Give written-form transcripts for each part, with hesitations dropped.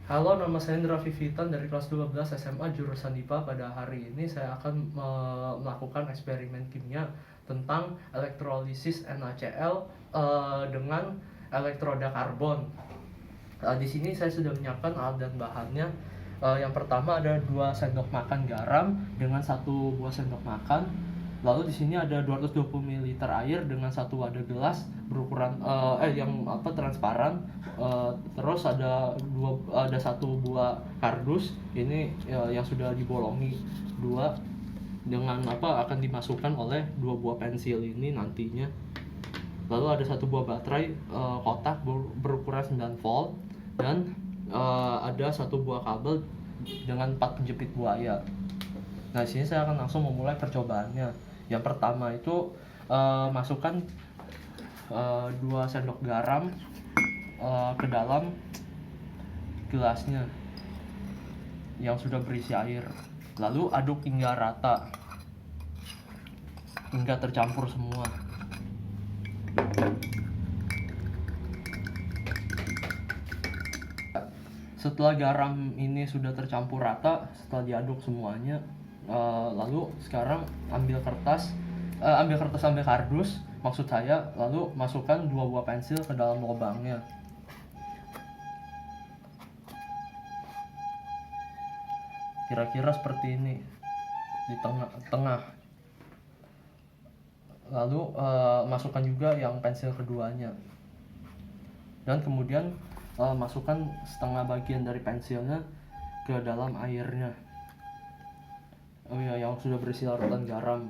Halo, nama saya Indra Vivitan dari kelas 12 SMA jurusan IPA. Pada hari ini saya akan melakukan eksperimen kimia tentang elektrolisis NaCl dengan elektroda karbon. Di sini saya sudah menyiapkan alat dan bahannya. Yang pertama ada 2 sendok makan garam dengan 1 buah sendok makan. Lalu di sini ada 220 ml air dengan 1 wadah gelas berukuran transparan. Terus ada 1 buah kardus ini yang sudah dibolongi 2 dengan akan dimasukkan oleh 2 buah pensil ini nantinya. Lalu ada 1 buah baterai kotak berukuran 9 volt dan ada 1 buah kabel dengan 4 penjepit buaya. Nah, di sini saya akan langsung memulai percobaannya. Yang pertama itu masukkan 2 sendok garam ke dalam gelasnya yang sudah berisi air. Lalu aduk hingga rata, hingga tercampur semua. Setelah garam ini sudah tercampur rata, setelah diaduk semuanya, lalu sekarang ambil kardus maksud saya, lalu masukkan 2 buah pensil ke dalam lubangnya. Kira-kira seperti ini di tengah. Lalu masukkan juga yang pensil keduanya, dan kemudian masukkan setengah bagian dari pensilnya ke dalam airnya yang sudah berisi larutan garam.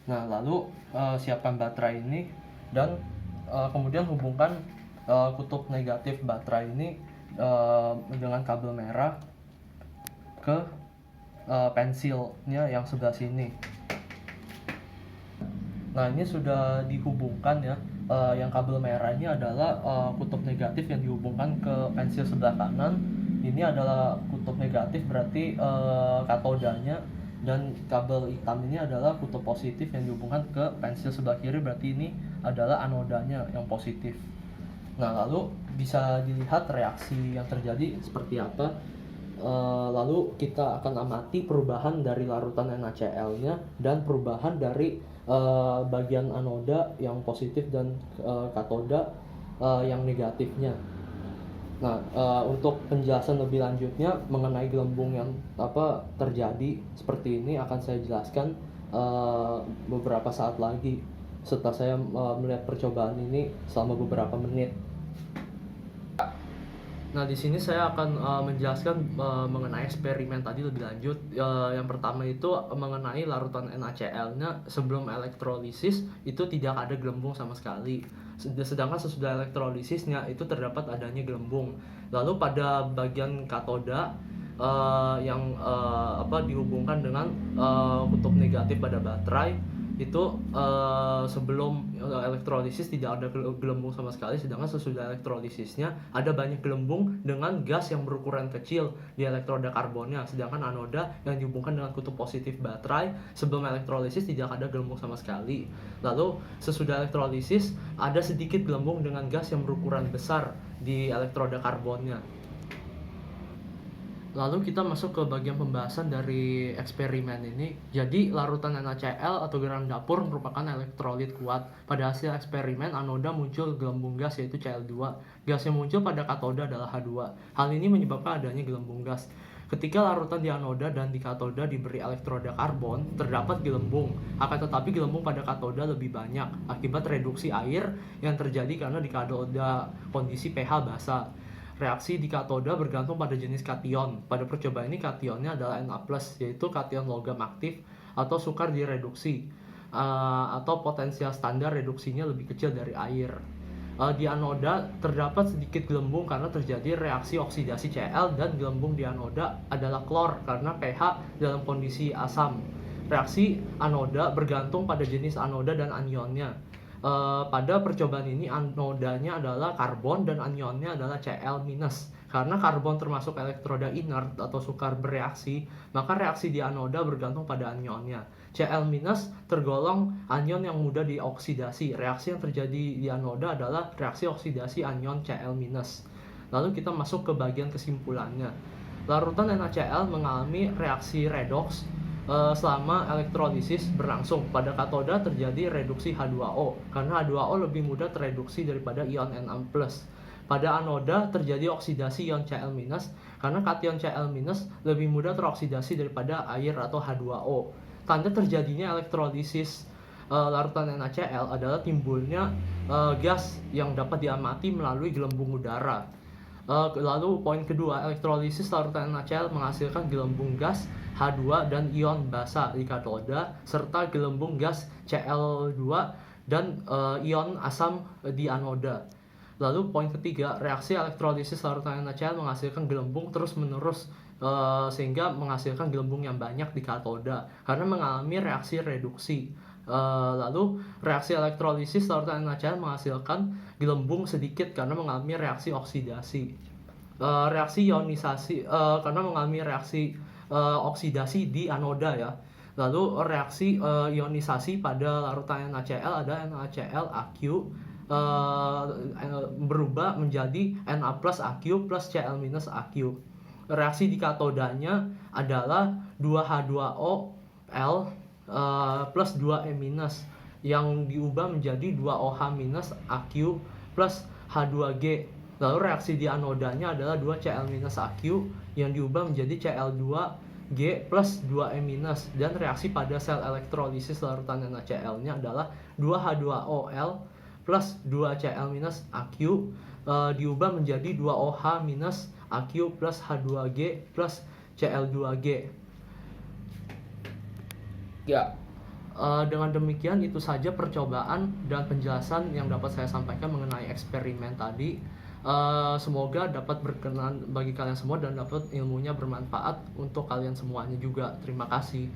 Nah, lalu siapkan baterai ini dan kemudian hubungkan kutub negatif baterai ini dengan kabel merah ke pensilnya yang sebelah sini. Nah, ini sudah dihubungkan ya. Yang kabel merah ini adalah kutub negatif yang dihubungkan ke pensil sebelah kanan. Ini adalah kutub negatif, berarti katodanya, dan kabel hitam ini adalah kutub positif yang dihubungkan ke pensil sebelah kiri, berarti ini adalah anodanya yang positif. Nah, lalu bisa dilihat reaksi yang terjadi seperti apa. Lalu kita akan amati perubahan dari larutan NaCl-nya dan perubahan dari bagian anoda yang positif dan katoda yang negatifnya. Nah, untuk penjelasan lebih lanjutnya mengenai gelembung yang terjadi seperti ini akan saya jelaskan beberapa saat lagi setelah saya melihat percobaan ini selama beberapa menit. Nah, di sini saya akan menjelaskan mengenai eksperimen tadi lebih lanjut. Yang pertama itu mengenai larutan NaCl-nya sebelum elektrolisis itu tidak ada gelembung sama sekali. Sedangkan sesudah elektrolisisnya itu terdapat adanya gelembung. Lalu pada bagian katoda yang dihubungkan dengan kutub negatif pada baterai itu sebelum elektrolisis tidak ada gelembung sama sekali, sedangkan sesudah elektrolisisnya ada banyak gelembung dengan gas yang berukuran kecil di elektroda karbonnya, sedangkan anoda yang dihubungkan dengan kutub positif baterai sebelum elektrolisis tidak ada gelembung sama sekali. Lalu sesudah elektrolisis ada sedikit gelembung dengan gas yang berukuran besar di elektroda karbonnya. Lalu kita masuk ke bagian pembahasan dari eksperimen ini. Jadi larutan NaCl atau garam dapur merupakan elektrolit kuat. Pada hasil eksperimen anoda muncul gelembung gas yaitu Cl2. Gas yang muncul pada katoda adalah H2. Hal ini menyebabkan adanya gelembung gas. Ketika larutan di anoda dan di katoda diberi elektroda karbon, terdapat gelembung. Akan tetapi gelembung pada katoda lebih banyak akibat reduksi air yang terjadi karena di katoda kondisi pH basa. Reaksi di katoda bergantung pada jenis kation. Pada percobaan ini kationnya adalah Na+, yaitu kation logam aktif atau sukar direduksi, atau potensial standar reduksinya lebih kecil dari air. Di anoda terdapat sedikit gelembung karena terjadi reaksi oksidasi Cl, dan gelembung di anoda adalah klor karena pH dalam kondisi asam. Reaksi anoda bergantung pada jenis anoda dan anionnya. Pada percobaan ini anodanya adalah karbon dan anionnya adalah Cl-. Karena karbon termasuk elektroda inert atau sukar bereaksi, maka reaksi di anoda bergantung pada anionnya. Cl- tergolong anion yang mudah dioksidasi. Reaksi yang terjadi di anoda adalah reaksi oksidasi anion Cl-. Lalu kita masuk ke bagian kesimpulannya. Larutan NaCl mengalami reaksi redoks selama elektrolisis berlangsung. Pada katoda terjadi reduksi H2O karena H2O lebih mudah tereduksi daripada ion Na+. Pada anoda terjadi oksidasi ion Cl- karena kation Cl- lebih mudah teroksidasi daripada air atau H2O. Tanda terjadinya elektrolisis larutan NaCl adalah timbulnya gas yang dapat diamati melalui gelembung udara. Lalu poin kedua, elektrolisis larutan NaCl menghasilkan gelembung gas H2 dan ion basa di katoda serta gelembung gas Cl2 dan ion asam di anoda. Lalu poin ketiga, reaksi elektrolisis larutan NaCl menghasilkan gelembung terus-menerus sehingga menghasilkan gelembung yang banyak di katoda karena mengalami reaksi reduksi. Lalu reaksi elektrolisis larutan NaCl menghasilkan gelembung sedikit karena mengalami reaksi oksidasi. Reaksi ionisasi karena mengalami reaksi oksidasi di anoda ya. Lalu reaksi ionisasi pada larutan NaCl ada NaCl-Aq berubah menjadi Na+Aq plus Cl-Aq. Reaksi di katodanya adalah 2H2OL plus 2E- yang diubah menjadi 2OH- Aq plus H2G. Lalu reaksi di anodanya adalah 2Cl-Aq yang diubah menjadi Cl2G plus 2E- dan reaksi pada sel elektrolisis larutan NaCl-nya adalah 2H2OL plus 2Cl-Aq diubah menjadi 2OH- plus H2G plus Cl2G. Ya, dengan demikian itu saja percobaan dan penjelasan yang dapat saya sampaikan mengenai eksperimen tadi. Semoga dapat berkenan bagi kalian semua dan dapat ilmunya bermanfaat untuk kalian semuanya juga. Terima kasih.